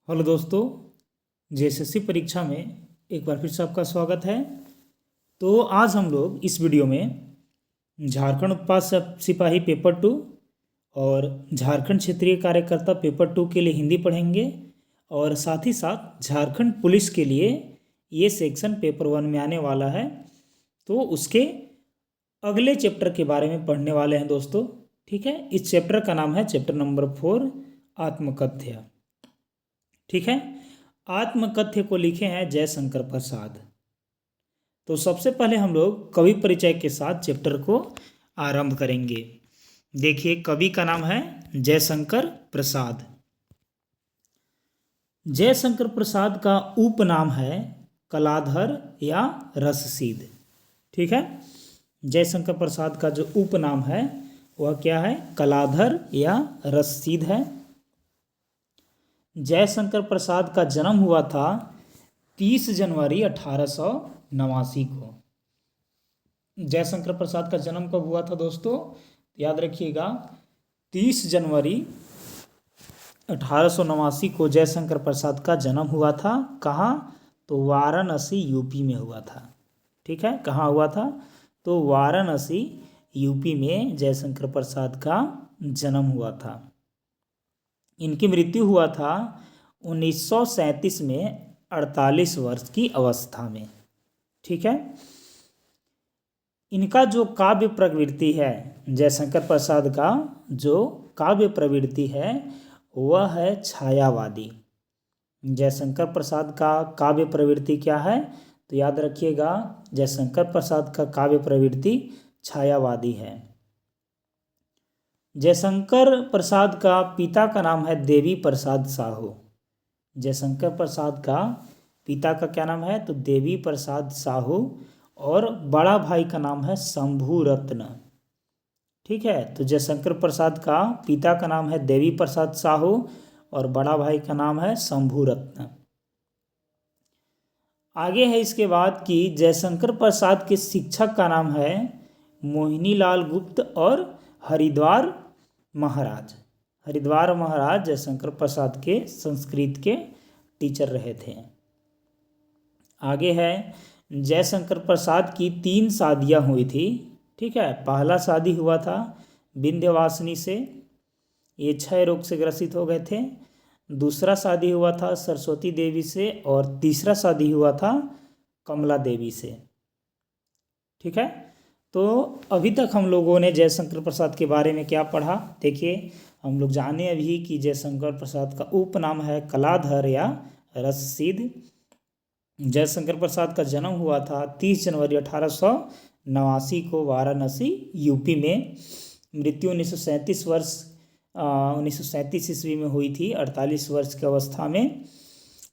Hello दोस्तों, JSSC परीक्षा में एक बार फिर से आपका स्वागत है। तो आज हम लोग इस वीडियो में झारखंड उत्पाद सिपाही पेपर 2 और झारखंड क्षेत्रीय कार्यकर्ता पेपर 2 के लिए हिंदी पढ़ेंगे और साथ ही साथ झारखंड पुलिस के लिए ये सेक्शन पेपर 1 में आने वाला है, तो उसके अगले चैप्टर के बारे में पढ़ने वाले हैं दोस्तों। ठीक है, इस चैप्टर का नाम है चैप्टर नंबर 4 आत्मकथ्य। ठीक है, आत्मकथ्य को लिखे हैं जयशंकर प्रसाद। तो सबसे पहले हम लोग कवि परिचय के साथ चैप्टर को आरंभ करेंगे। देखिए, कवि का नाम है जयशंकर प्रसाद। जयशंकर प्रसाद का उपनाम है कलाधर या रससीद। ठीक है, जयशंकर प्रसाद का जो उपनाम है वह क्या है? कलाधर या रससीद है। जयशंकर प्रसाद का जन्म हुआ था 30 जनवरी 1889 को। जयशंकर प्रसाद का जन्म कब हुआ था दोस्तों? याद रखिएगा, 30 जनवरी 1889 को जयशंकर प्रसाद का जन्म हुआ था। कहाँ? तो वाराणसी यूपी में हुआ था। ठीक है, कहाँ हुआ था? तो वाराणसी यूपी में जयशंकर प्रसाद का जन्म हुआ था। इनकी मृत्यु हुआ था 1937 में 48 वर्ष की अवस्था में। ठीक है, इनका जो काव्य प्रवृत्ति है, जयशंकर प्रसाद का जो काव्य प्रवृत्ति है वह है छायावादी। जयशंकर प्रसाद का काव्य प्रवृत्ति क्या है? तो याद रखिएगा, जयशंकर प्रसाद का काव्य प्रवृत्ति छायावादी है। जयशंकर प्रसाद का पिता का नाम है देवी प्रसाद साहू। जयशंकर प्रसाद का पिता का क्या नाम है? तो देवी प्रसाद साहू। और बड़ा भाई का नाम है शंभू रत्न। ठीक है, तो जयशंकर प्रसाद का पिता का नाम है देवी प्रसाद साहू और बड़ा भाई का नाम है शंभू रत्न। आगे है इसके बाद कि जयशंकर प्रसाद के शिक्षक का नाम है मोहिनीलाल गुप्त और हरिद्वार महाराज। हरिद्वार महाराज जयशंकर प्रसाद के संस्कृत के टीचर रहे थे। आगे है, जयशंकर प्रसाद की 3 शादियां हुई थी। ठीक है, पहला शादी हुआ था विंध्यवासिनी से, ये क्षय रोग से ग्रसित हो गए थे। दूसरा शादी हुआ था सरस्वती देवी से और तीसरा शादी हुआ था कमला देवी से। ठीक है, तो अभी तक हम लोगों ने जयशंकर प्रसाद के बारे में क्या पढ़ा? देखिए, हम लोग जाने अभी कि जयशंकर प्रसाद का उपनाम है कलाधर या रससीद। जयशंकर प्रसाद का जन्म हुआ था 30 जनवरी 1889 को वाराणसी यूपी में। मृत्यु 1937 ईस्वी में हुई थी, 48 वर्ष की अवस्था में।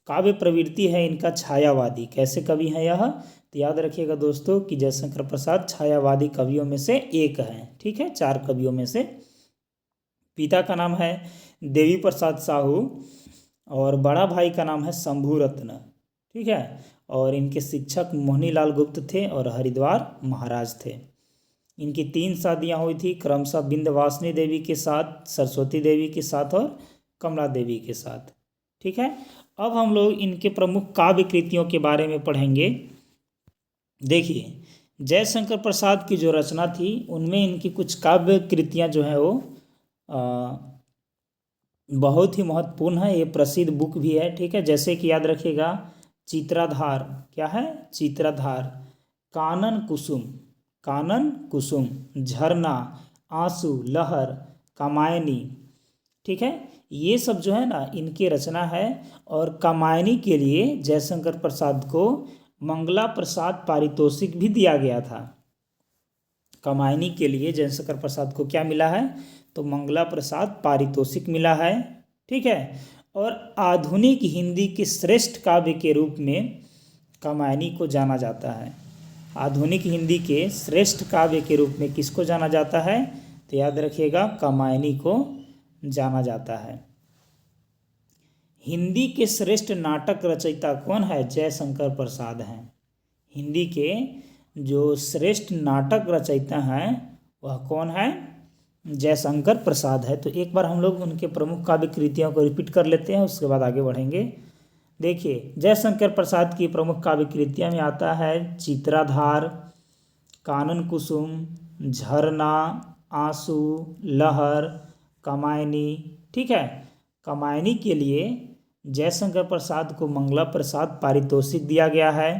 काव्य प्रवृत्ति है इनका छायावादी। कैसे कवि हैं यह? तो याद रखिएगा दोस्तों कि जयशंकर प्रसाद छायावादी कवियों में से एक हैं। ठीक है, 4 कवियों में से। पिता का नाम है देवी प्रसाद साहू और बड़ा भाई का नाम है शंभू रत्न। ठीक है, और इनके शिक्षक मोहिनीलाल गुप्त थे और हरिद्वार महाराज थे। इनकी 3 शादियां हुई थी, क्रमशः विंध्यवासिनी देवी के साथ, सरस्वती देवी के साथ और कमला देवी के साथ। ठीक है, अब हम लोग इनके प्रमुख काव्य कृतियों के बारे में पढ़ेंगे। देखिए, जयशंकर प्रसाद की जो रचना थी उनमें इनकी कुछ काव्य कृतियाँ जो हैं वो बहुत ही महत्वपूर्ण है। ये प्रसिद्ध बुक भी है। ठीक है, जैसे कि याद रखिएगा, चित्राधार। क्या है? चित्राधार। कानन कुसुम, कानन कुसुम, झरना, आंसू, लहर, कामायनी। ठीक है, ये सब जो है ना इनकी रचना है। और कामायनी के लिए जयशंकर प्रसाद को मंगला प्रसाद पारितोषिक भी दिया गया था। कामायनी के लिए जयशंकर प्रसाद को क्या मिला है? तो मंगला प्रसाद पारितोषिक मिला है। ठीक है, और आधुनिक हिंदी के श्रेष्ठ काव्य के रूप में कामायनी को जाना जाता है। आधुनिक हिंदी के श्रेष्ठ काव्य के रूप में किसको जाना जाता है? तो याद रखिएगा, कामायनी को जाना जाता है। हिंदी के श्रेष्ठ नाटक रचयिता कौन है? जयशंकर प्रसाद हैं। हिंदी के जो श्रेष्ठ नाटक रचयिता हैं वह कौन है? जयशंकर प्रसाद है। तो एक बार हम लोग उनके प्रमुख काव्य कृतियों को रिपीट कर लेते हैं, उसके बाद आगे बढ़ेंगे। देखिए, जयशंकर प्रसाद की प्रमुख काव्य कृतियों में आता है चित्राधार, कानन कुसुम, झरना, आंसू, लहर, कामायनी। ठीक है, कामायनी के लिए जयशंकर प्रसाद को मंगला प्रसाद पारितोषिक दिया गया है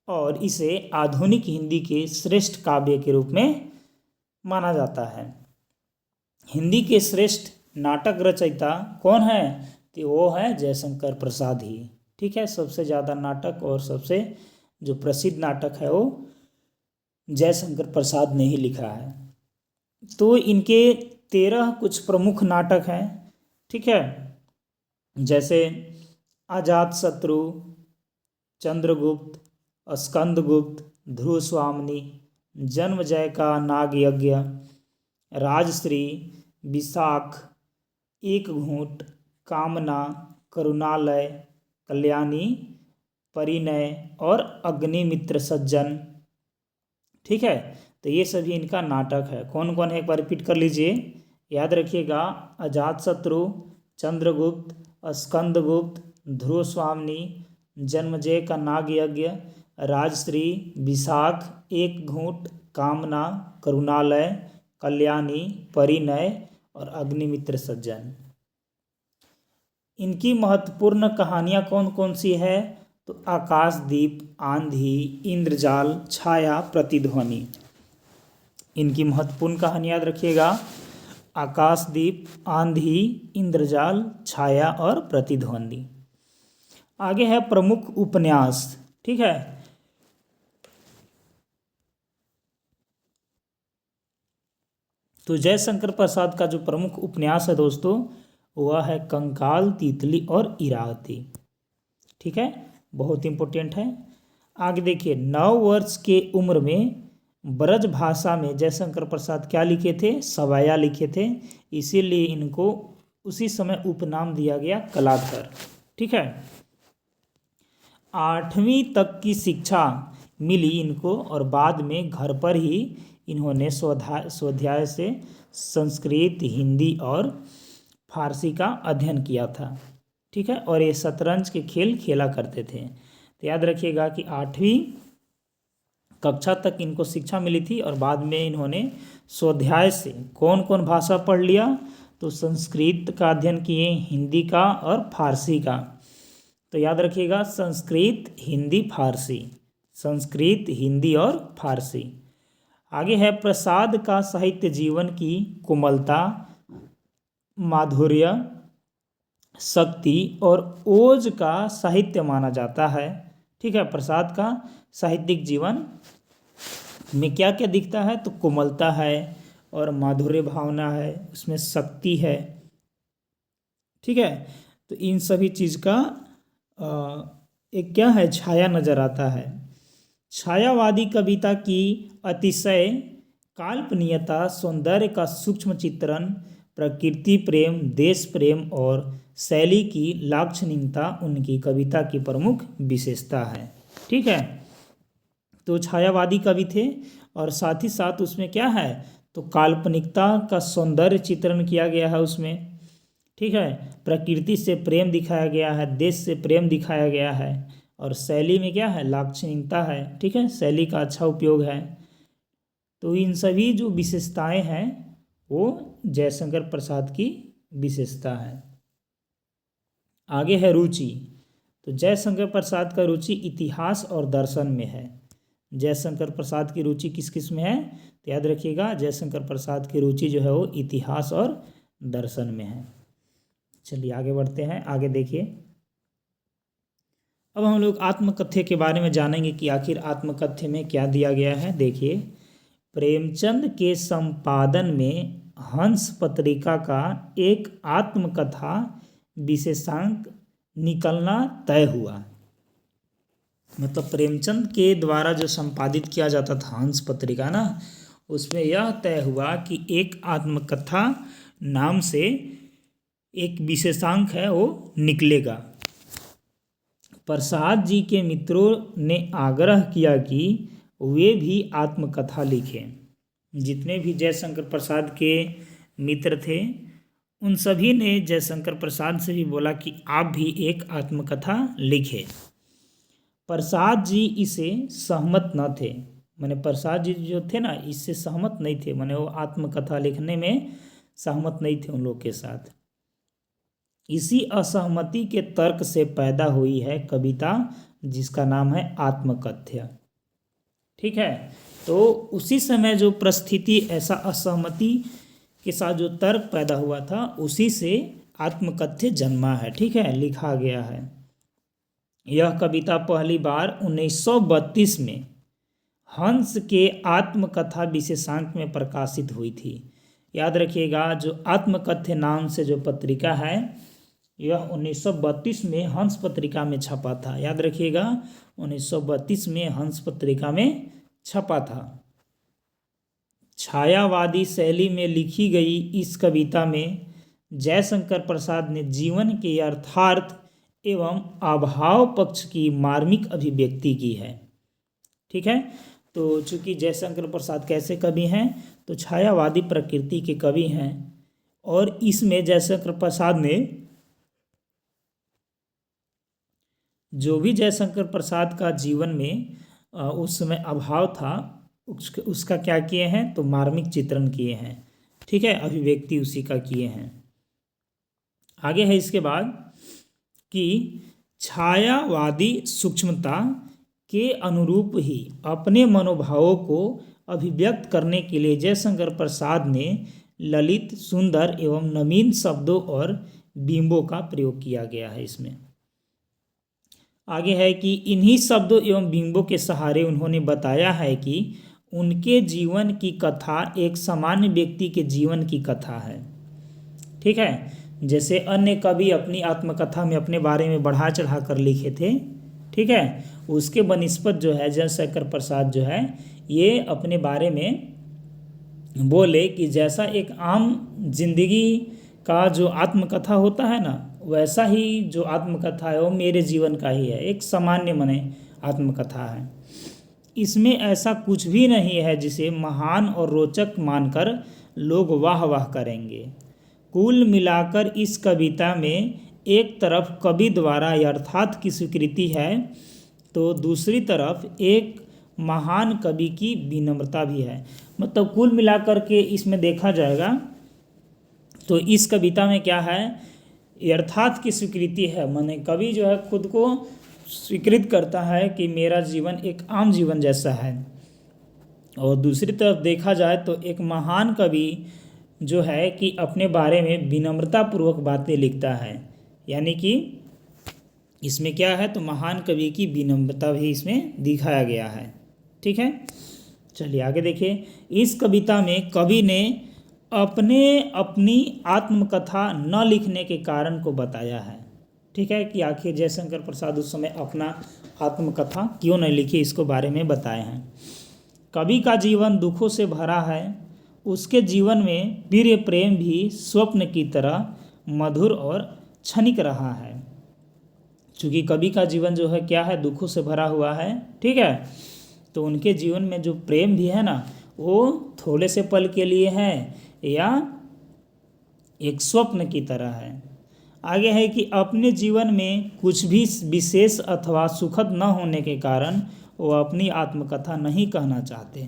और इसे आधुनिक हिंदी के श्रेष्ठ काव्य के रूप में माना जाता है। हिंदी के श्रेष्ठ नाटक रचयिता कौन है? तो वो है जयशंकर प्रसाद ही। ठीक है, सबसे ज़्यादा नाटक और सबसे जो प्रसिद्ध नाटक है वो जयशंकर प्रसाद ने ही लिखा है। तो इनके 13 कुछ प्रमुख नाटक हैं। ठीक है, जैसे अजातशत्रु, चंद्रगुप्त, स्कंदगुप्त, ध्रुव स्वामिनी, जन्मजय का नाग यज्ञ, राजश्री, विशाख, एक घूंट, कामना, करुणालय, कल्याणी, परिणय और अग्निमित्र सज्जन। ठीक है, तो ये सभी इनका नाटक है। कौन कौन है एक बार रिपीट कर लीजिए, याद रखिएगा। अजातशत्रु, चंद्रगुप्त, स्कंदगुप्त, ध्रुव स्वामिनी, जन्मजय का नाग यज्ञ, राजश्री, विशाख, एक घूंट, कामना, करुणालय, कल्याणी, परिणय और अग्निमित्र सज्जन। इनकी महत्वपूर्ण कहानियाँ कौन कौन सी है? तो आकाशदीप, आंधी, इंद्रजाल, छाया, प्रतिध्वनि। इनकी महत्वपूर्ण कहानी याद रखिएगा, आकाशदीप, आंधी, इंद्रजाल, छाया और प्रतिध्वनि। आगे है प्रमुख उपन्यास। ठीक है, तो जयशंकर प्रसाद का जो प्रमुख उपन्यास है दोस्तों, वह है कंकाल, तितली और इरावती। ठीक है, बहुत इंपॉर्टेंट है। आगे देखिए, 9 वर्ष के उम्र में ब्रज भाषा में जयशंकर प्रसाद क्या लिखे थे? सवाया लिखे थे, इसीलिए इनको उसी समय उपनाम दिया गया कलाधर। ठीक है, 8वीं तक की शिक्षा मिली इनको और बाद में घर पर ही इन्होंने स्वाध्याय से संस्कृत, हिंदी और फारसी का अध्ययन किया था। ठीक है, और ये शतरंज के खेल खेला करते थे। तो याद रखिएगा कि 8वीं कक्षा तक इनको शिक्षा मिली थी और बाद में इन्होंने स्वाध्याय से कौन कौन भाषा पढ़ लिया? तो संस्कृत का अध्ययन किए, हिंदी का और फारसी का। तो याद रखिएगा, संस्कृत, हिंदी, फारसी, संस्कृत, हिंदी और फारसी। आगे है प्रसाद का साहित्य जीवन की कोमलता, माधुर्य, शक्ति और ओज का साहित्य माना जाता है। ठीक है, प्रसाद का साहित्यिक जीवन में क्या क्या दिखता है? तो कोमलता है और माधुर्य भावना है, उसमें शक्ति है। ठीक है, तो इन सभी चीज़ का एक क्या है? छाया नजर आता है। छायावादी कविता की अतिशय काल्पनियता, सौंदर्य का सूक्ष्म चित्रण, प्रकृति प्रेम, देश प्रेम और शैली की लाक्षणिकता उनकी कविता की प्रमुख विशेषता है। ठीक है, तो छायावादी कवि थे और साथ ही साथ उसमें क्या है? तो काल्पनिकता का सौंदर्य चित्रण किया गया है उसमें। ठीक है, प्रकृति से प्रेम दिखाया गया है, देश से प्रेम दिखाया गया है और शैली में क्या है? लाक्षणिकता है। ठीक है, शैली का अच्छा उपयोग है। तो इन सभी जो विशेषताएं हैं वो जयशंकर प्रसाद की विशेषता है। आगे है रुचि। तो जयशंकर प्रसाद का रुचि इतिहास और दर्शन में है। जयशंकर प्रसाद की रुचि किस किस में है? तो याद रखिएगा, जयशंकर प्रसाद की रुचि जो है वो इतिहास और दर्शन में है। चलिए आगे बढ़ते हैं। आगे देखिए, अब हम लोग आत्मकथ्य के बारे में जानेंगे कि आखिर आत्मकथ्य में क्या दिया गया है। देखिए, प्रेमचंद के संपादन में हंस पत्रिका का एक आत्मकथा विशेषांक निकलना तय हुआ। मतलब प्रेमचंद के द्वारा जो संपादित किया जाता था हंस पत्रिका ना, उसमें यह तय हुआ कि एक आत्मकथा नाम से एक विशेषांक है वो निकलेगा। प्रसाद जी के मित्रों ने आग्रह किया कि वे भी आत्मकथा लिखें। जितने भी जयशंकर प्रसाद के मित्र थे उन सभी ने जयशंकर प्रसाद से भी बोला कि आप भी एक आत्मकथा लिखें। प्रसाद जी इसे सहमत न थे, माने प्रसाद जी जो थे ना इससे सहमत नहीं थे, माने वो आत्मकथा लिखने में सहमत नहीं थे उन लोग के साथ। इसी असहमति के तर्क से पैदा हुई है कविता जिसका नाम है आत्मकथ्य। ठीक है, तो उसी समय जो परिस्थिति ऐसा असहमति के साथ जो तर्क पैदा हुआ था उसी से आत्मकथ्य जन्मा है। ठीक है, लिखा गया है। यह कविता पहली बार 1932 में हंस के आत्मकथा विशेषांक में प्रकाशित हुई थी। याद रखिएगा, जो आत्मकथ्य नाम से जो पत्रिका है यह 1932 में हंस पत्रिका में छपा था। याद रखिएगा, 1932 में हंस पत्रिका में छपा था। छायावादी शैली में लिखी गई इस कविता में जयशंकर प्रसाद ने जीवन के यथार्थ एवं अभाव पक्ष की मार्मिक अभिव्यक्ति की है। ठीक है, तो चूंकि जयशंकर प्रसाद कैसे कवि हैं, तो छायावादी प्रकृति के कवि हैं और इसमें जयशंकर प्रसाद ने जो भी जयशंकर प्रसाद का जीवन में उस समय अभाव था उसका क्या किए हैं, तो मार्मिक चित्रण किए हैं। ठीक है, अभिव्यक्ति उसी का किए हैं। आगे है इसके बाद कि छायावादी सूक्ष्मता के अनुरूप ही अपने मनोभावों को अभिव्यक्त करने के लिए जयशंकर प्रसाद ने ललित, सुंदर एवं नवीन शब्दों और बिंबों का प्रयोग किया गया है इसमें। आगे है कि इन्हीं शब्दों एवं बिंबों के सहारे उन्होंने बताया है कि उनके जीवन की कथा एक सामान्य व्यक्ति के जीवन की कथा है। ठीक है, जैसे अन्य कवि अपनी आत्मकथा में अपने बारे में बढ़ा चढ़ा कर लिखे थे। ठीक है, उसके बनिस्पत जो है जयशंकर प्रसाद जो है ये अपने बारे में बोले कि जैसा एक आम जिंदगी का जो आत्मकथा होता है ना, वैसा ही जो आत्मकथा है वो मेरे जीवन का ही है, एक सामान्य मने आत्मकथा है। इसमें ऐसा कुछ भी नहीं है जिसे महान और रोचक मानकर लोग वाह वाह करेंगे। कुल मिलाकर इस कविता में एक तरफ कवि द्वारा यथार्थ की स्वीकृति है तो दूसरी तरफ एक महान कवि की विनम्रता भी है। मतलब कुल मिलाकर के इसमें देखा जाएगा तो इस कविता में क्या है, यथार्थ की स्वीकृति है, माने कवि जो है खुद को स्वीकृत करता है कि मेरा जीवन एक आम जीवन जैसा है। और दूसरी तरफ देखा जाए तो एक महान कवि जो है कि अपने बारे में विनम्रतापूर्वक बातें लिखता है, यानी कि इसमें क्या है, तो महान कवि की विनम्रता भी इसमें दिखाया गया है। ठीक है, चलिए आगे देखिए। इस कविता में कवि ने अपनी आत्मकथा न लिखने के कारण को बताया है। ठीक है, कि आखिर जयशंकर प्रसाद उस समय अपना आत्मकथा क्यों नहीं लिखी, इसको बारे में बताए हैं। कवि का जीवन दुखों से भरा है, उसके जीवन में प्रिय प्रेम भी स्वप्न की तरह मधुर और क्षणिक रहा है। चूँकि कवि का जीवन जो है क्या है, दुखों से भरा हुआ है। ठीक है, तो उनके जीवन में जो प्रेम भी है ना वो थोड़े से पल के लिए है या एक स्वप्न की तरह है। आगे है कि अपने जीवन में कुछ भी विशेष अथवा सुखद न होने के कारण वो अपनी आत्मकथा नहीं कहना चाहते।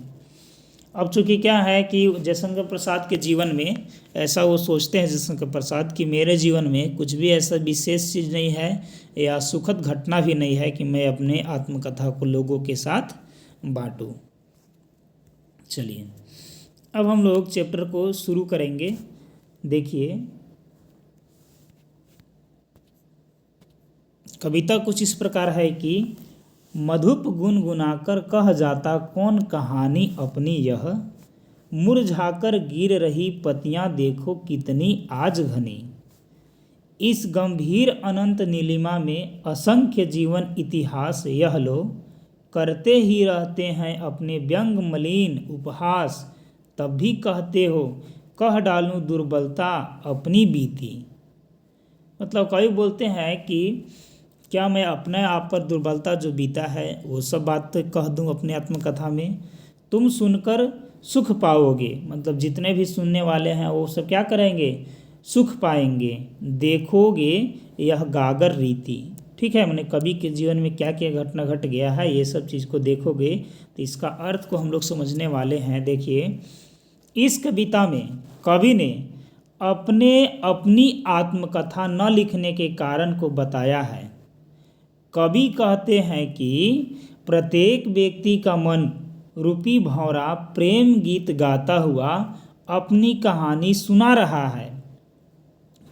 अब चूँकि क्या है कि जयशंकर प्रसाद के जीवन में ऐसा वो सोचते हैं जयशंकर प्रसाद कि मेरे जीवन में कुछ भी ऐसा विशेष चीज़ नहीं है या सुखद घटना भी नहीं है कि मैं अपने आत्मकथा को लोगों के साथ बांटूं। चलिए अब हम लोग चैप्टर को शुरू करेंगे। देखिए कविता कुछ इस प्रकार है कि मधुप गुनगुनाकर कह जाता कौन कहानी अपनी, यह मुरझाकर गिर रही पत्तियां देखो कितनी आज घनी। इस गंभीर अनंत नीलिमा में असंख्य जीवन इतिहास यह लो करते ही रहते हैं अपने व्यंग मलिन उपहास। तब भी कहते हो कह डालूं दुर्बलता अपनी बीती। मतलब कई बोलते हैं कि क्या मैं अपने आप पर दुर्बलता जो बीता है वो सब बात कह दूं अपने आत्मकथा में। तुम सुनकर सुख पाओगे, मतलब जितने भी सुनने वाले हैं वो सब क्या करेंगे, सुख पाएंगे। देखोगे यह गागर रीति, ठीक है, मैंने कवि के जीवन में क्या क्या घटना घट गया है ये सब चीज़ को देखोगे तो इसका अर्थ को हम लोग समझने वाले हैं। देखिए, इस कविता में कवि ने अपनी आत्मकथा न लिखने के कारण को बताया है। कवि कहते हैं कि प्रत्येक व्यक्ति का मन रूपी भौरा प्रेम गीत गाता हुआ अपनी कहानी सुना रहा है।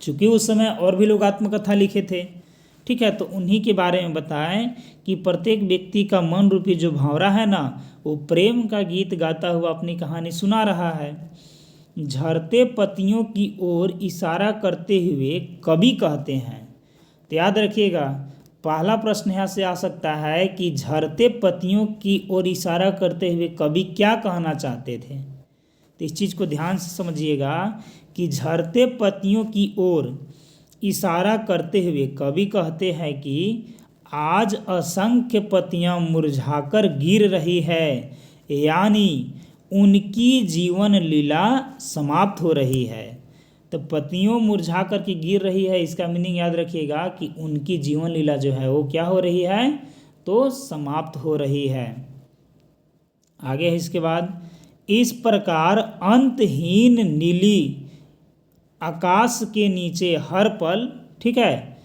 चूँकि उस समय और भी लोग आत्मकथा लिखे थे, ठीक है, तो उन्हीं के बारे में बताएं कि प्रत्येक व्यक्ति का मन रूपी जो भौरा है ना, वो प्रेम का गीत गाता हुआ अपनी कहानी सुना रहा है। झरते पत्तियों की ओर इशारा करते हुए कवि कहते हैं। तो याद रखिएगा, पहला प्रश्न यहाँ से आ सकता है कि झरते पत्तियों की ओर इशारा करते हुए कवि क्या कहना चाहते थे। तो इस चीज़ को ध्यान से समझिएगा कि झरते पत्तियों की ओर इशारा करते हुए कवि कहते हैं कि आज असंख्य पत्तियां मुरझाकर गिर रही है, यानी उनकी जीवन लीला समाप्त हो रही है। तो पत्तियों मुरझा कर के गिर रही है, इसका मीनिंग याद रखिएगा कि उनकी जीवन लीला जो है वो क्या हो रही है, तो समाप्त हो रही है। आगे है इसके बाद, इस प्रकार अंतहीन नीली आकाश के नीचे हर पल, ठीक है,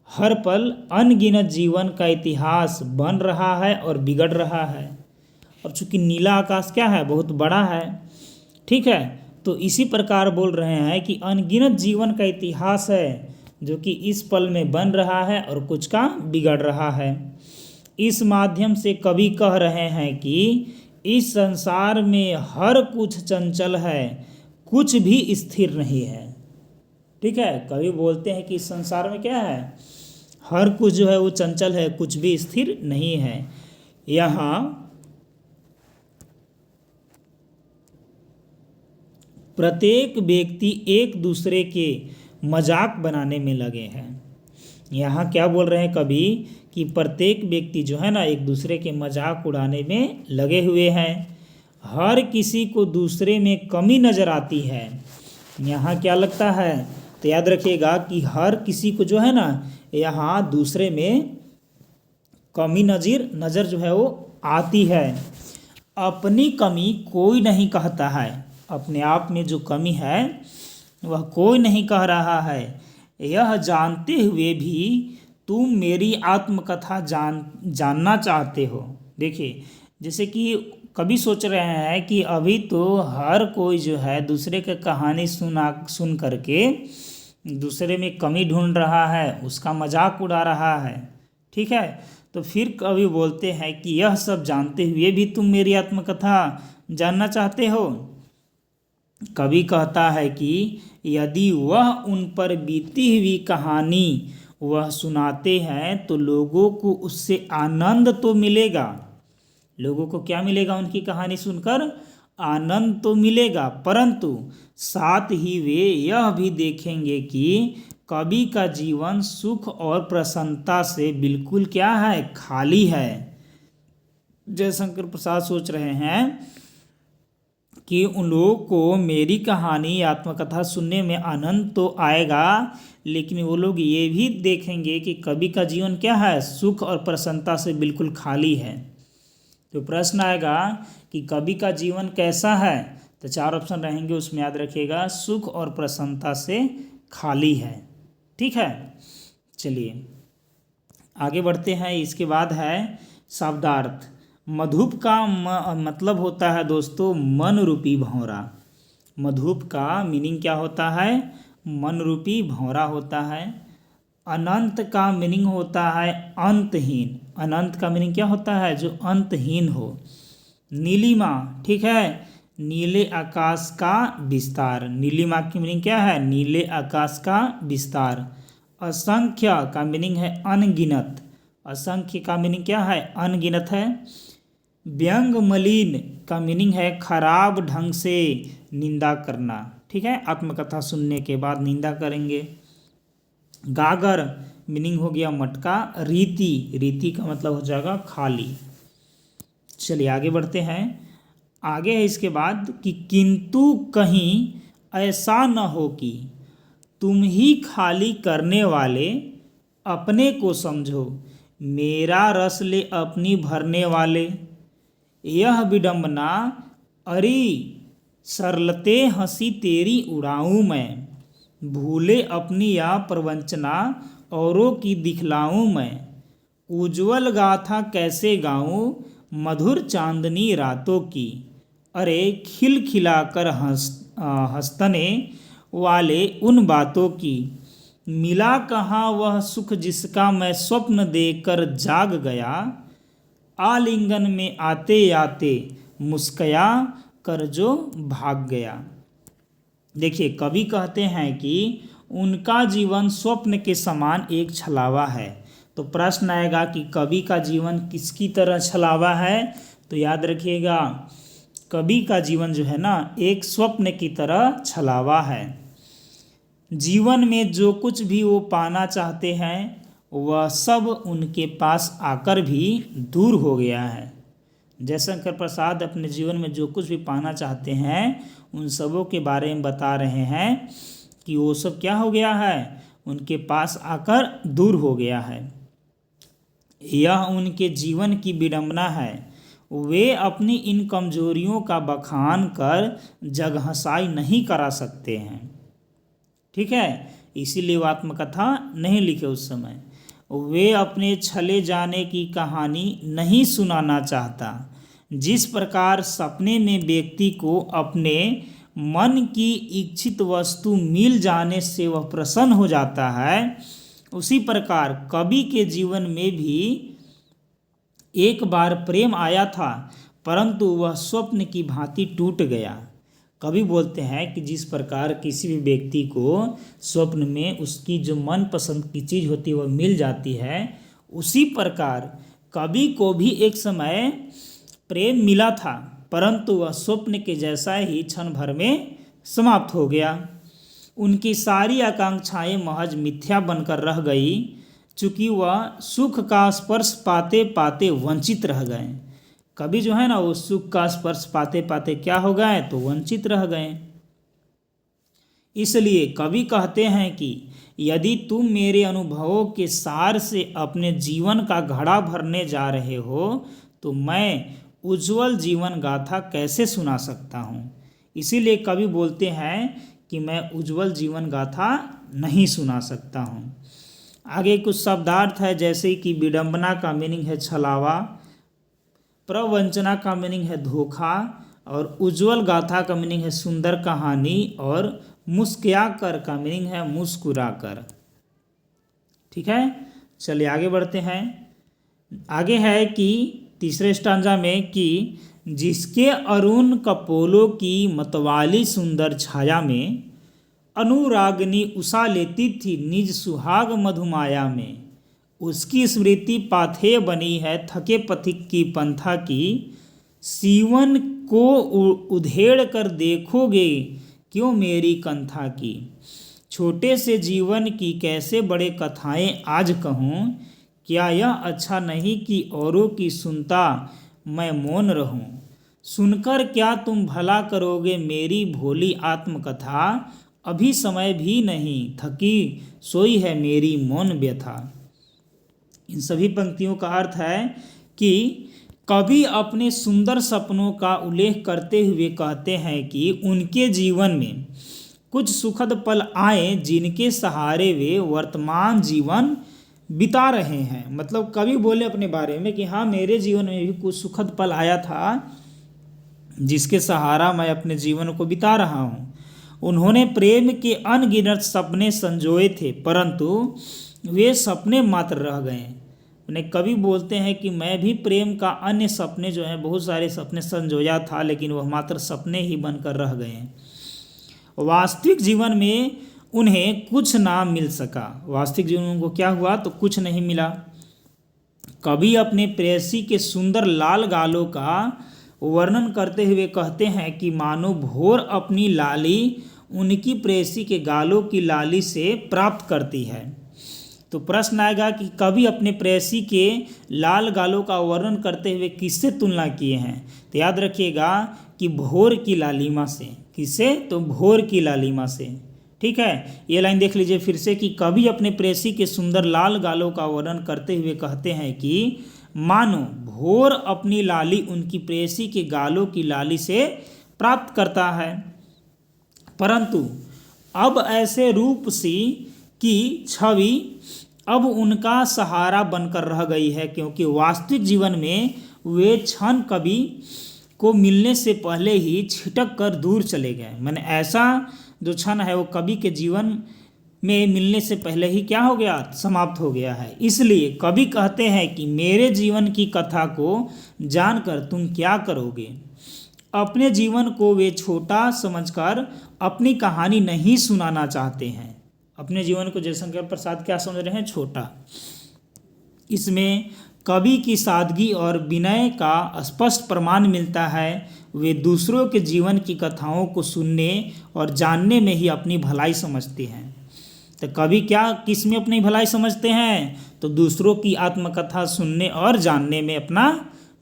हर पल अनगिनत जीवन का इतिहास बन रहा है और बिगड़ रहा है। और चूंकि नीला आकाश क्या है, बहुत बड़ा है, ठीक है, तो इसी प्रकार बोल रहे हैं कि अनगिनत जीवन का इतिहास है जो कि इस पल में बन रहा है और कुछ का बिगड़ रहा है। इस माध्यम से कवि कह रहे हैं कि इस संसार में हर कुछ चंचल है, कुछ भी स्थिर नहीं है, ठीक है। कवि बोलते हैं कि इस संसार में क्या है, हर कुछ जो है वो चंचल है, कुछ भी स्थिर नहीं है। यहाँ प्रत्येक व्यक्ति एक दूसरे के मजाक बनाने में लगे हैं। यहाँ क्या बोल रहे हैं कवि कि प्रत्येक व्यक्ति जो है ना एक दूसरे के मजाक उड़ाने में लगे हुए हैं। हर किसी को दूसरे में कमी नज़र आती है। यहाँ क्या लगता है, तो याद रखिएगा कि हर किसी को जो है ना यहाँ दूसरे में कमी नज़र जो है वो आती है। अपनी कमी कोई नहीं कहता है, अपने आप में जो कमी है वह कोई नहीं कह रहा है। यह जानते हुए भी तुम मेरी आत्मकथा जानना चाहते हो। देखिए, जैसे कि कभी सोच रहे हैं कि अभी तो हर कोई जो है दूसरे की कहानी सुन करके दूसरे में कमी ढूंढ रहा है, उसका मजाक उड़ा रहा है, ठीक है। तो फिर कवि बोलते हैं कि यह सब जानते हुए भी तुम मेरी आत्मकथा जानना चाहते हो। कवि कहता है कि यदि वह उन पर बीती हुई कहानी वह सुनाते हैं तो लोगों को उससे आनंद तो मिलेगा। लोगों को क्या मिलेगा, उनकी कहानी सुनकर आनंद तो मिलेगा, परंतु साथ ही वे यह भी देखेंगे कि कवि का जीवन सुख और प्रसन्नता से बिल्कुल क्या है, खाली है। जयशंकर प्रसाद सोच रहे हैं कि उन लोगों को मेरी कहानी आत्मकथा सुनने में आनंद तो आएगा, लेकिन वो लोग ये भी देखेंगे कि कवि का जीवन क्या है, सुख और प्रसन्नता से बिल्कुल खाली है। तो प्रश्न आएगा कि कवि का जीवन कैसा है, तो 4 ऑप्शन रहेंगे, उसमें याद रखिएगा सुख और प्रसन्नता से खाली है, ठीक है। चलिए आगे बढ़ते हैं। इसके बाद है शब्दार्थ। मधुप का मतलब होता है दोस्तों मन रूपी भौरा। मधुप का मीनिंग क्या होता है, मन रूपी भौरा होता है। अनंत का मीनिंग होता है अंतहीन। अनंत का मीनिंग क्या होता है, जो अंतहीन हो। नीलिमा, ठीक है, नीले आकाश का विस्तार। नीलिमा की मीनिंग क्या है, नीले आकाश का विस्तार। असंख्य का मीनिंग है अनगिनत। असंख्य का मीनिंग क्या है, अनगिनत है। व्यंग मलिन का मीनिंग है खराब ढंग से निंदा करना, ठीक है, आत्मकथा सुनने के बाद निंदा करेंगे। गागर मीनिंग हो गया मटका। रीति, रीति का मतलब हो जाएगा खाली। चलिए आगे बढ़ते हैं। आगे है इसके बाद कि किंतु कहीं ऐसा न हो कि तुम ही खाली करने वाले अपने को समझो, मेरा रस ले अपनी भरने वाले। यह विडंबना अरे सरलते हंसी तेरी उड़ाऊं मैं, भूले अपनी या प्रवंचना औरों की दिखलाऊं मैं। उज्ज्वल गाथा कैसे गाऊं मधुर चांदनी रातों की, अरे खिल खिलाकर हंसने वाले उन बातों की। मिला कहाँ वह सुख जिसका मैं स्वप्न देकर जाग गया, आलिंगन में आते आते मुस्कया कर जो भाग गया। देखिए कवि कहते हैं कि उनका जीवन स्वप्न के समान एक छलावा है। तो प्रश्न आएगा कि कवि का जीवन किसकी तरह छलावा है? तो याद रखिएगा कवि का जीवन जो है ना एक स्वप्न की तरह छलावा है। जीवन में जो कुछ भी वो पाना चाहते हैं वह सब उनके पास आकर भी दूर हो गया है। जयशंकर प्रसाद अपने जीवन में जो कुछ भी पाना चाहते हैं उन सबों के बारे में बता रहे हैं कि वो सब क्या हो गया है, उनके पास आकर दूर हो गया है। यह उनके जीवन की विडंबना है। वे अपनी इन कमजोरियों का बखान कर जगहंसाई नहीं करा सकते हैं। ठीक है, इसीलिए वो आत्मकथा नहीं लिखे उस समय। वे अपने छले जाने की कहानी नहीं सुनाना चाहता। जिस प्रकार सपने में व्यक्ति को अपने मन की इच्छित वस्तु मिल जाने से वह प्रसन्न हो जाता है, उसी प्रकार कवि के जीवन में भी एक बार प्रेम आया था, परंतु वह स्वप्न की भांति टूट गया। कवि बोलते हैं कि जिस प्रकार किसी भी व्यक्ति को स्वप्न में उसकी जो मनपसंद की चीज़ होती है वह मिल जाती है, उसी प्रकार कवि को भी एक समय प्रेम मिला था, परंतु वह स्वप्न के जैसा ही क्षण भर में समाप्त हो गया। उनकी सारी आकांक्षाएं महज मिथ्या बनकर रह गई, चूँकि वह सुख का स्पर्श पाते पाते वंचित रह गए। कवि जो है ना वो सुख का स्पर्श पाते पाते क्या हो गए, तो वंचित रह गए। इसलिए कवि कहते हैं कि यदि तुम मेरे अनुभवों के सार से अपने जीवन का घड़ा भरने जा रहे हो तो मैं उज्ज्वल जीवन गाथा कैसे सुना सकता हूँ। इसीलिए कवि बोलते हैं कि मैं उज्ज्वल जीवन गाथा नहीं सुना सकता हूँ। आगे कुछ शब्दार्थ है जैसे कि विडंबना का मीनिंग है छलावा, प्रवंचना का मीनिंग है धोखा, और उज्ज्वल गाथा का मीनिंग है सुंदर कहानी, और मुस्कुरा कर का मीनिंग है मुस्कुरा कर। ठीक है, चलिए आगे बढ़ते हैं। आगे है कि तीसरे स्टांजा में कि जिसके अरुण कपोलों की मतवाली सुंदर छाया में अनुरागनी उषा लेती थी निज सुहाग मधुमाया में, उसकी स्मृति पाथेय बनी है थके पथिक की पंथा की। सीवन को उधेड़ कर देखोगे क्यों मेरी कंथा की, छोटे से जीवन की कैसे बड़े कथाएं आज कहूँ, क्या यह अच्छा नहीं कि औरों की सुनता मैं मौन रहूं। सुनकर क्या तुम भला करोगे मेरी भोली आत्मकथा, अभी समय भी नहीं थकी सोई है मेरी मौन व्यथा। इन सभी पंक्तियों का अर्थ है कि कवि अपने सुंदर सपनों का उल्लेख करते हुए कहते हैं कि उनके जीवन में कुछ सुखद पल आए जिनके सहारे वे वर्तमान जीवन बिता रहे हैं। मतलब कवि बोले अपने बारे में कि हाँ मेरे जीवन में भी कुछ सुखद पल आया था जिसके सहारा मैं अपने जीवन को बिता रहा हूँ। उन्होंने प्रेम के अनगिनत सपने संजोए थे, परंतु वे सपने मात्र रह गए। उन्हें कवि बोलते हैं कि मैं भी प्रेम का अन्य सपने जो हैं बहुत सारे सपने संजोया था, लेकिन वह मात्र सपने ही बनकर रह गए। वास्तविक जीवन में उन्हें कुछ ना मिल सका। वास्तविक जीवन में उनको क्या हुआ, तो कुछ नहीं मिला। कवि अपने प्रेयसी के सुंदर लाल गालों का वर्णन करते हुए कहते हैं कि मानो भोर अपनी लाली उनकी प्रेयसी के गालों की लाली से प्राप्त करती है तो प्रश्न आएगा कि कवि अपने प्रेयसी के लाल गालों का वर्णन करते हुए किससे तुलना किए हैं। तो याद रखिएगा कि भोर की लालिमा से। किससे? तो भोर की लालिमा से। ठीक है, ये लाइन देख लीजिए फिर से कि कवि अपने प्रेयसी के सुंदर लाल गालों का वर्णन करते हुए कहते हैं कि मानो भोर अपनी लाली उनकी प्रेयसी के गालों की लाली से प्राप्त करता है, परंतु अब ऐसे रूप सी की छवि अब उनका सहारा बनकर रह गई है, क्योंकि वास्तविक जीवन में वे क्षण कवि को मिलने से पहले ही छिटक कर दूर चले गए। मैंने ऐसा जो क्षण है वो कवि के जीवन में मिलने से पहले ही क्या हो गया? समाप्त हो गया है। इसलिए कवि कहते हैं कि मेरे जीवन की कथा को जानकर तुम क्या करोगे। अपने जीवन को वे छोटा समझकर अपनी कहानी नहीं सुनाना चाहते हैं। अपने जीवन को जयशंकर प्रसाद क्या समझ रहे हैं? छोटा। इसमें कवि की सादगी और विनय का स्पष्ट प्रमाण मिलता है। वे दूसरों के जीवन की कथाओं को सुनने और जानने में ही अपनी भलाई समझते हैं। तो कवि क्या किस में अपनी भलाई समझते हैं? तो दूसरों की आत्मकथा सुनने और जानने में अपना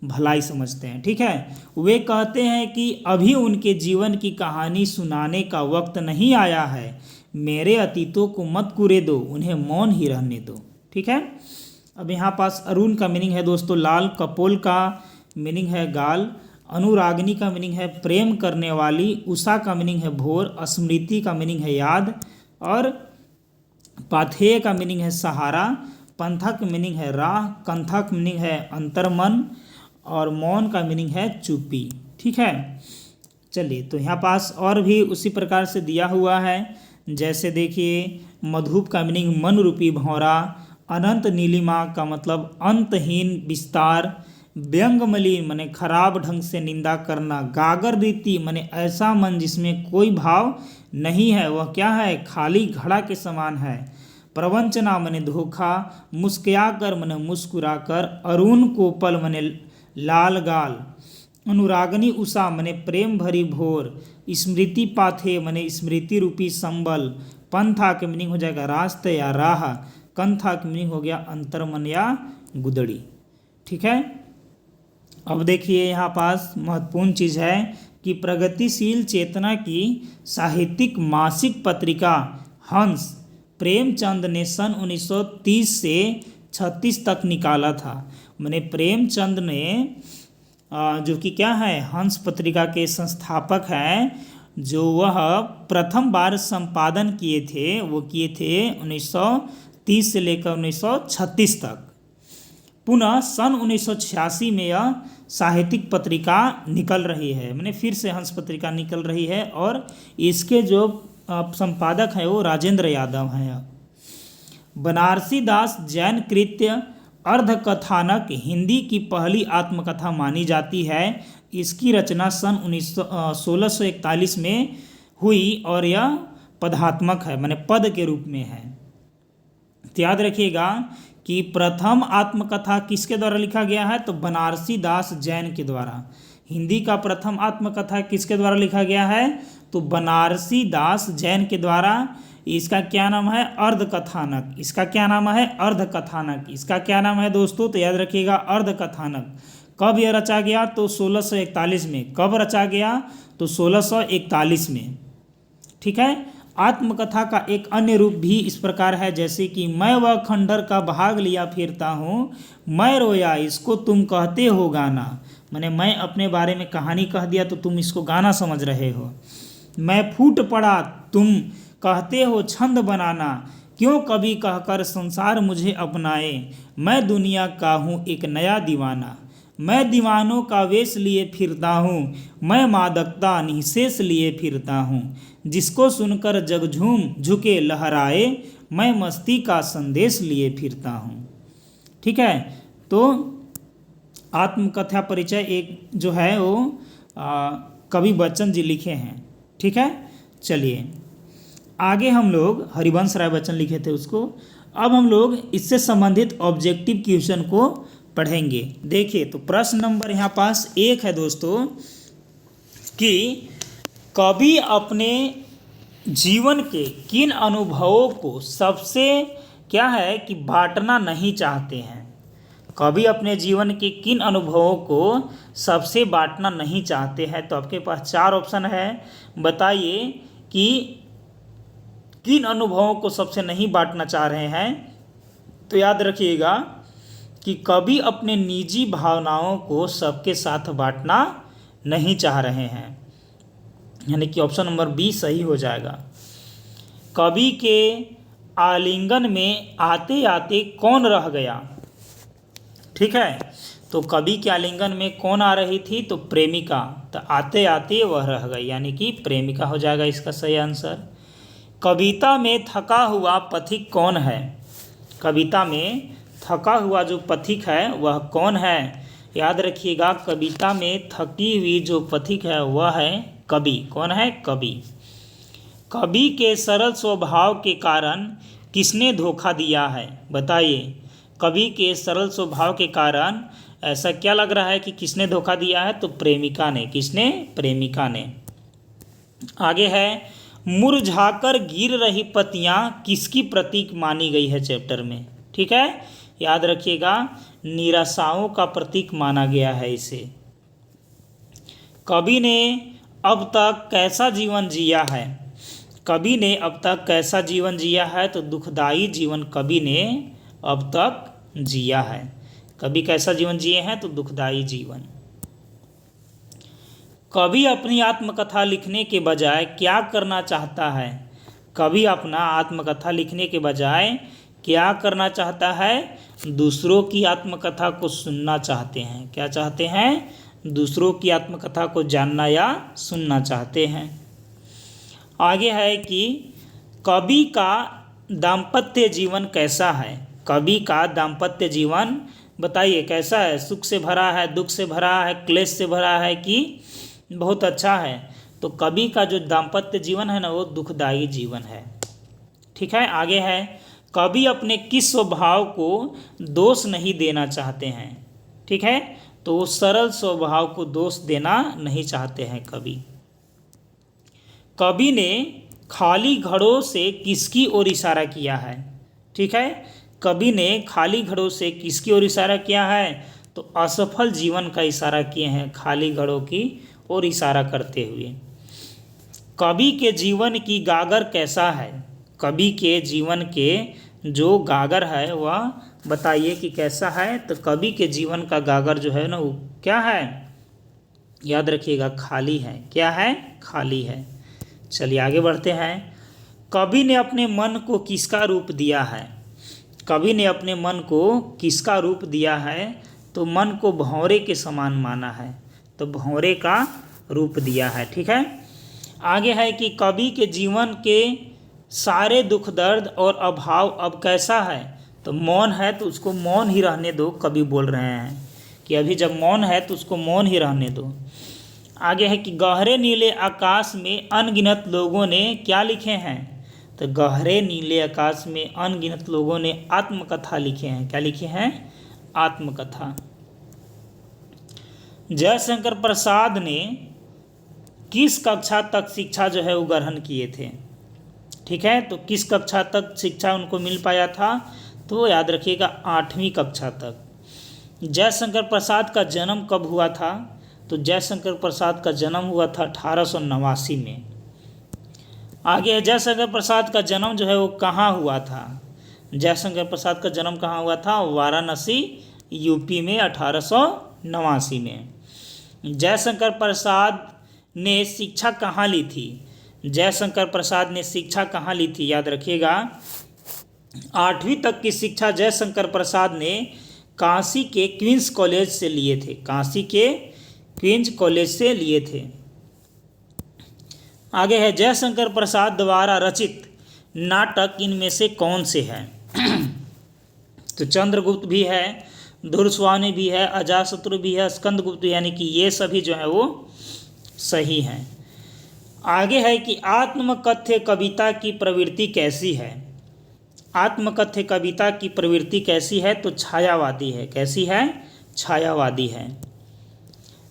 भलाई समझते हैं। ठीक है, वे कहते हैं कि अभी उनके जीवन की कहानी सुनाने का वक्त नहीं आया है। मेरे अतीतों को मत कुरेदो, उन्हें मौन ही रहने दो। ठीक है, अब यहाँ पास अरुण का मीनिंग है दोस्तों लाल, कपोल का मीनिंग है गाल, अनुरागनी का मीनिंग है प्रेम करने वाली, उषा का मीनिंग है भोर, स्मृति का मीनिंग है याद, और पाथेय का मीनिंग है सहारा, पंथक मीनिंग है राह, कंथक मीनिंग है अंतर्मन, और मौन का मीनिंग है चुप्पी। ठीक है, चलिए तो यहाँ पास और भी उसी प्रकार से दिया हुआ है। जैसे देखिए मधुप का मीनिंग मन रूपी भौरा, अनंत नीलिमा का मतलब अंतहीन विस्तार, व्यंगमलिन माने खराब ढंग से निंदा करना, गागर रीति माने ऐसा मन जिसमें कोई भाव नहीं है, वह क्या है? खाली घड़ा के समान है। प्रवंचना माने धोखा, मुस्कुराकर माने मुस्कुराकर, अरुण कोपल माने लाल गाल, अनुरागनी उषा माने प्रेम भरी भोर, स्मृति पाथे माने स्मृति रूपी संबल, पंथा के मीनिंग हो जाएगा रास्ते या राह, कंथा की मीनिंग हो गया अंतर्मन या गुदड़ी। ठीक है, अब देखिए यहाँ पास महत्वपूर्ण चीज़ है कि प्रगतिशील चेतना की साहित्यिक मासिक पत्रिका हंस प्रेमचंद ने सन 1930 से 36 तक निकाला था। मैंने प्रेमचंद ने जो कि क्या है हंस पत्रिका के संस्थापक हैं, जो वह प्रथम बार संपादन किए थे वो किए थे 1930 से लेकर 1936 तक। पुनः सन 1986 में यह साहित्यिक पत्रिका निकल रही है, मैंने फिर से हंस पत्रिका निकल रही है, और इसके जो संपादक हैं वो राजेंद्र यादव हैं। बनारसी दास जैन कृत्य अर्धकथानक हिंदी की पहली आत्मकथा मानी जाती है। इसकी रचना सन 1641 में हुई और यह पदात्मक है, माने पद के रूप में है। तो याद रखिएगा कि प्रथम आत्मकथा किसके द्वारा लिखा गया है? तो बनारसी दास जैन के द्वारा। हिंदी का प्रथम आत्मकथा किसके द्वारा लिखा गया है? तो बनारसी दास जैन के द्वारा। इसका क्या नाम है? अर्धकथानक। इसका क्या नाम है? अर्धकथानक। इसका क्या नाम है दोस्तों? तो याद रखिएगा अर्धकथानक। कब यह रचा गया? तो 1641 में। कब रचा गया? तो 1641 में। ठीक है, आत्मकथा का एक अन्य रूप भी इस प्रकार है, जैसे कि मैं वह खंडर का भाग लिया फिरता हूँ, मैं रोया इसको तुम कहते हो गाना। मैंने मैं अपने बारे में कहानी कह दिया तो तुम इसको गाना समझ रहे हो। मैं फूट पड़ा तुम कहते हो छंद बनाना, क्यों कभी कहकर संसार मुझे अपनाए, मैं दुनिया का हूँ एक नया दीवाना। मैं दीवानों का वेश लिए फिरता हूँ, मैं मादकता निःशेष लिए फिरता हूँ, जिसको सुनकर जग झूम झुके लहराए, मैं मस्ती का संदेश लिए फिरता हूँ। ठीक है, तो आत्मकथा परिचय एक जो है वो कवि बच्चन जी लिखे हैं। ठीक है, चलिए आगे हम लोग हरिवंश राय बच्चन लिखे थे उसको, अब हम लोग इससे संबंधित ऑब्जेक्टिव क्वेश्चन को पढ़ेंगे। देखिए तो प्रश्न नंबर यहाँ पास 1 है दोस्तों कि कवि अपने जीवन के किन अनुभवों को सबसे क्या है कि बांटना नहीं चाहते हैं। कवि अपने जीवन के किन अनुभवों को सबसे बांटना नहीं चाहते हैं? तो आपके पास 4 ऑप्शन है। बताइए कि किन अनुभवों को सबसे नहीं बांटना चाह रहे हैं। तो याद रखिएगा कि कवि अपने निजी भावनाओं को सबके साथ बांटना नहीं चाह रहे हैं, यानी कि ऑप्शन नंबर बी सही हो जाएगा। कवि के आलिंगन में आते आते कौन रह गया? ठीक है, तो कवि के आलिंगन में कौन आ रही थी? तो प्रेमिका। तो आते आते वह रह गई, यानी कि प्रेमिका हो जाएगा इसका सही आंसर। कविता में थका हुआ पथिक कौन है? कविता में थका हुआ जो पथिक है वह कौन है? याद रखिएगा, कविता में थकी हुई जो पथिक है वह है कवि। कौन है? कवि। कवि के सरल स्वभाव के कारण किसने धोखा दिया है? बताइए, कवि के सरल स्वभाव के कारण ऐसा क्या लग रहा है कि किसने धोखा दिया है? तो प्रेमिका ने। किसने? प्रेमिका ने। आगे है, मुरझाकर गिर रही पत्तियां किसकी प्रतीक मानी गई है चैप्टर में? ठीक है, याद रखिएगा, निराशाओं का प्रतीक माना गया है इसे। कवि ने अब तक कैसा जीवन जिया है? कवि ने अब तक कैसा जीवन जिया है? तो दुखदाई जीवन कवि ने अब तक जिया है। कवि कैसा जीवन जिए हैं? तो दुखदाई जीवन। कवि अपनी आत्मकथा लिखने के बजाय क्या करना चाहता है? कवि अपना आत्मकथा लिखने के बजाय क्या करना चाहता है? दूसरों की आत्मकथा को सुनना चाहते हैं। क्या चाहते हैं? दूसरों की आत्मकथा को जानना या सुनना चाहते हैं। आगे है कि कवि का दाम्पत्य जीवन कैसा है? कवि का दाम्पत्य जीवन बताइए कैसा है? सुख से भरा है, दुख से भरा है, क्लेश से भरा है कि बहुत अच्छा है? तो कवि का जो दाम्पत्य जीवन है ना वो दुखदायी जीवन है। ठीक है, आगे है, कवि अपने किस स्वभाव को दोष नहीं देना चाहते हैं? ठीक है, तो वो सरल स्वभाव को दोष देना नहीं चाहते हैं कवि। कवि ने खाली घड़ों से किसकी ओर इशारा किया है? ठीक है, कवि ने खाली घड़ों से किसकी ओर इशारा किया है? तो असफल जीवन का इशारा किए हैं, खाली घड़ों की ओर इशारा करते हुए। कवि के जीवन की गागर कैसा है? कवि के जीवन के जो गागर है वह बताइए कि कैसा है? तो कवि के जीवन का गागर जो है ना वो क्या है? याद रखिएगा, खाली है। क्या है? खाली है। चलिए आगे बढ़ते हैं। कवि ने अपने मन को किसका रूप दिया है? कवि ने अपने मन को किसका रूप दिया है? तो मन को भंवरे के समान माना है, तो भंवरे का रूप दिया है। ठीक है, आगे है कि कवि के जीवन के सारे दुख दर्द और अभाव अब कैसा है? तो मौन है तो उसको मौन ही रहने दो। कवि बोल रहे हैं कि अभी जब मौन है तो उसको मौन ही रहने दो। आगे है कि गहरे नीले आकाश में अनगिनत लोगों ने क्या लिखे हैं? तो गहरे नीले आकाश में अनगिनत लोगों ने आत्मकथा लिखे हैं। क्या लिखे हैं? आत्मकथा। जयशंकर प्रसाद ने किस कक्षा तक शिक्षा जो है वो ग्रहण किए थे? ठीक है, तो किस कक्षा तक शिक्षा उनको मिल पाया था? तो याद रखिएगा 8वीं कक्षा तक। जयशंकर प्रसाद का जन्म कब हुआ था? तो जयशंकर प्रसाद का जन्म हुआ था 1889 में। आगे है, जयशंकर प्रसाद का जन्म जो है वो कहाँ हुआ था? जयशंकर प्रसाद का जन्म कहाँ हुआ था? वाराणसी यूपी में 1889 में। जयशंकर प्रसाद ने शिक्षा कहाँ ली थी? जयशंकर प्रसाद ने शिक्षा कहाँ ली थी? याद रखिएगा, 8वीं तक की शिक्षा जयशंकर प्रसाद ने काशी के क्वींस कॉलेज से लिए थे। काशी के क्वींस कॉलेज से लिए थे। आगे है, जयशंकर प्रसाद द्वारा रचित नाटक इनमें से कौन से हैं? तो चंद्रगुप्त भी है, धुरस्वामी भी है, अजातशत्रु भी है, स्कंदगुप्त, यानी कि ये सभी जो है वो सही हैं। आगे है कि आत्मकथ्य कविता की प्रवृत्ति कैसी है? आत्मकथ्य कविता की प्रवृत्ति कैसी है? तो छायावादी है। कैसी है? छायावादी है।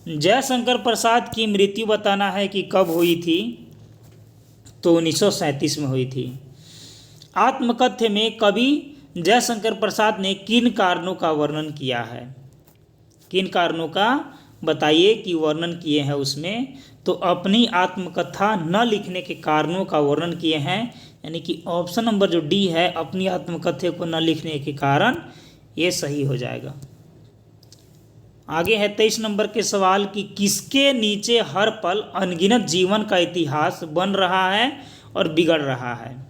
जयशंकर प्रसाद की मृत्यु बताना है कि कब हुई थी? तो 1937 में हुई थी। आत्मकथ्य में कवि जयशंकर प्रसाद ने किन कारणों का वर्णन किया है? किन कारणों का बताइए कि वर्णन किए हैं उसमें? तो अपनी आत्मकथा न लिखने के कारणों का वर्णन किए हैं, यानी कि ऑप्शन नंबर जो डी है, अपनी आत्मकथा को न लिखने के कारण, ये सही हो जाएगा। आगे है 23 नंबर के सवाल कि किसके नीचे हर पल अनगिनत जीवन का इतिहास बन रहा है और बिगड़ रहा है?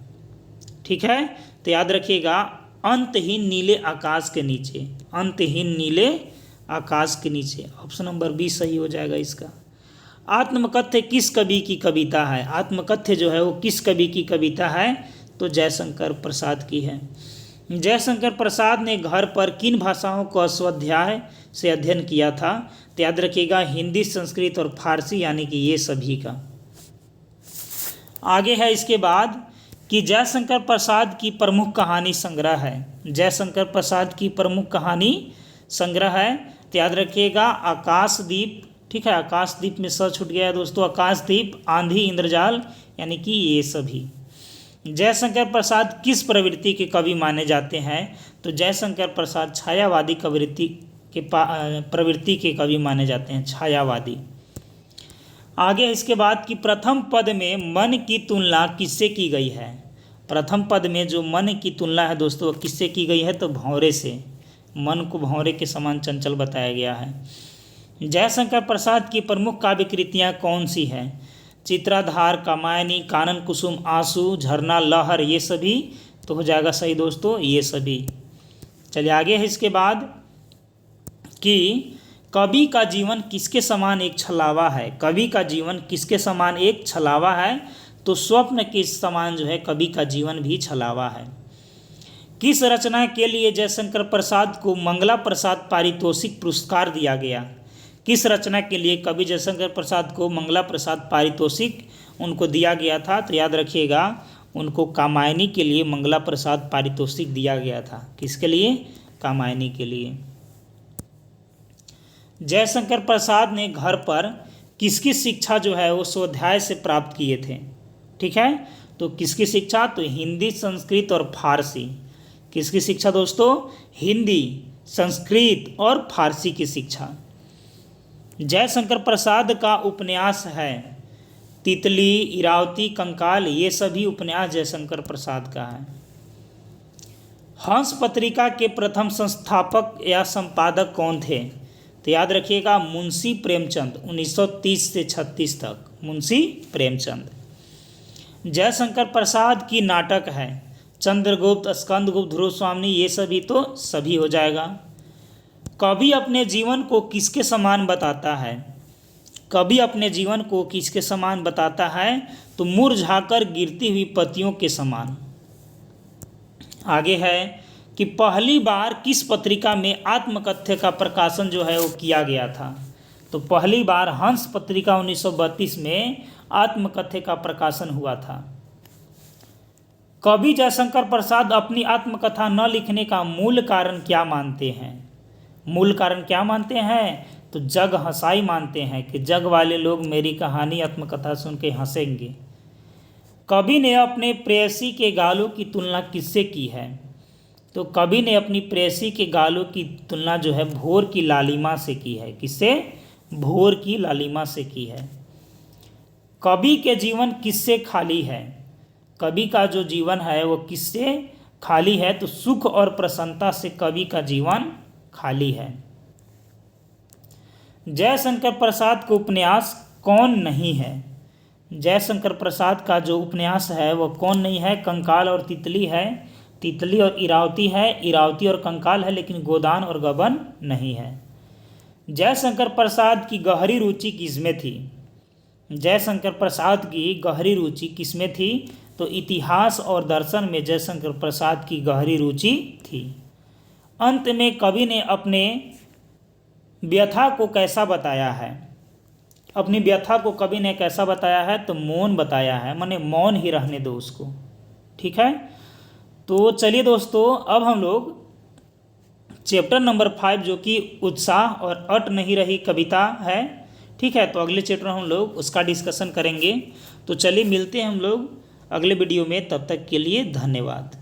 ठीक है, तो याद रखिएगा, अंतहीन नीले आकाश के नीचे, अंतहीन नीले आकाश के नीचे, ऑप्शन नंबर बी सही हो जाएगा इसका। आत्मकथ्य किस कवि की कविता है? आत्मकथ्य जो है वो किस कवि की कविता है? तो जयशंकर प्रसाद की है। जयशंकर प्रसाद ने घर पर किन भाषाओं को स्वाध्याय से अध्ययन किया था? तो याद रखिएगा, हिंदी, संस्कृत और फारसी, यानी कि ये सभी का। आगे है इसके बाद कि जयशंकर प्रसाद की प्रमुख कहानी संग्रह है। जयशंकर प्रसाद की प्रमुख कहानी संग्रह है, तो याद रखिएगा आकाशदीप। ठीक है, आकाशदीप में स छूट गया है दोस्तों, आकाशदीप, आंधी, इंद्रजाल, यानी कि ये सभी। जयशंकर प्रसाद किस प्रवृत्ति के कवि माने जाते हैं? तो जयशंकर प्रसाद छायावादी प्रवृत्ति के कवि माने जाते हैं, छायावादी। आगे इसके बाद कि प्रथम पद में मन की तुलना किससे की गई है? प्रथम पद में जो मन की तुलना है दोस्तों, किससे की गई है? तो भंवरे से। मन को भंवरे के समान चंचल बताया गया है। जयशंकर प्रसाद की प्रमुख काव्य कृतियाँ कौन सी हैं? चित्राधार, कामायनी, कानन कुसुम, आंसू, झरना, लहर, ये सभी। तो हो जाएगा सही दोस्तों, ये सभी। चलिए आगे है इसके बाद कि कवि का जीवन किसके समान एक छलावा है? कवि का जीवन किसके समान एक छलावा है? तो स्वप्न के समान जो है कवि का जीवन भी छलावा है। किस रचना के लिए जयशंकर प्रसाद को मंगला प्रसाद पारितोषिक पुरस्कार दिया गया? किस रचना के लिए कवि जयशंकर प्रसाद को मंगला प्रसाद पारितोषिक उनको दिया गया था? तो याद रखिएगा, उनको कामायनी के लिए मंगला प्रसाद पारितोषिक दिया गया था। किसके लिए? कामायनी के लिए। जयशंकर प्रसाद ने घर पर किसकी शिक्षा जो है वो स्वाध्याय से प्राप्त किए थे? ठीक है, तो किसकी शिक्षा? तो हिंदी, संस्कृत और फारसी। किसकी शिक्षा दोस्तों? हिंदी, संस्कृत और फारसी की शिक्षा। जयशंकर प्रसाद का उपन्यास है तितली, इरावती, कंकाल, ये सभी उपन्यास जयशंकर प्रसाद का है। हंस पत्रिका के प्रथम संस्थापक या संपादक कौन थे? तो याद रखिएगा, मुंशी प्रेमचंद, 1930 से 36 तक, मुंशी प्रेमचंद। जयशंकर प्रसाद की नाटक है चंद्रगुप्त, स्कंदगुप्त, ध्रुव स्वामिनी, ये सभी तो सभी हो जाएगा। कवि अपने जीवन को किसके समान बताता है? कवि अपने जीवन को किसके समान बताता है? तो मुरझाकर गिरती हुई पत्तियों के समान। आगे है कि पहली बार किस पत्रिका में आत्मकथ्य का प्रकाशन जो है वो किया गया था? तो पहली बार हंस पत्रिका 1932 में आत्मकथ्य का प्रकाशन हुआ था। कवि जयशंकर प्रसाद अपनी आत्मकथा न लिखने का मूल कारण क्या मानते हैं? मूल कारण क्या मानते हैं? तो जग हंसाई मानते हैं कि जग वाले लोग मेरी कहानी, आत्मकथा सुन के हंसेंगे। कवि ने अपने प्रेयसी के गालों की तुलना किससे की है? तो कवि ने अपनी प्रेयसी के गालों की तुलना जो है भोर की लालिमा से की है। किससे? भोर की लालिमा से की है। कवि के जीवन किससे खाली है? कवि का जो जीवन है वो किससे खाली है? तो सुख और प्रसन्नता से कवि का जीवन खाली है। जयशंकर प्रसाद को उपन्यास कौन नहीं है? जयशंकर प्रसाद का जो उपन्यास है वो कौन नहीं है? कंकाल और तितली है, तितली और इरावती है, इरावती और कंकाल है, लेकिन गोदान और गबन नहीं है। जयशंकर प्रसाद की गहरी रुचि किसमें थी? जयशंकर प्रसाद की गहरी रुचि किसमें थी? तो इतिहास और दर्शन में जयशंकर प्रसाद की गहरी रुचि थी। अंत में कवि ने अपने व्यथा को कैसा बताया है? अपनी व्यथा को कवि ने कैसा बताया है? तो मौन बताया है, माने मौन ही रहने दो उसको। ठीक है, तो चलिए दोस्तों, अब हम लोग चैप्टर नंबर 5 जो कि उत्साह और अट नहीं रही कविता है, ठीक है, तो अगले चैप्टर हम लोग उसका डिस्कशन करेंगे। तो चलिए मिलते हैं हम लोग अगले वीडियो में, तब तक के लिए धन्यवाद।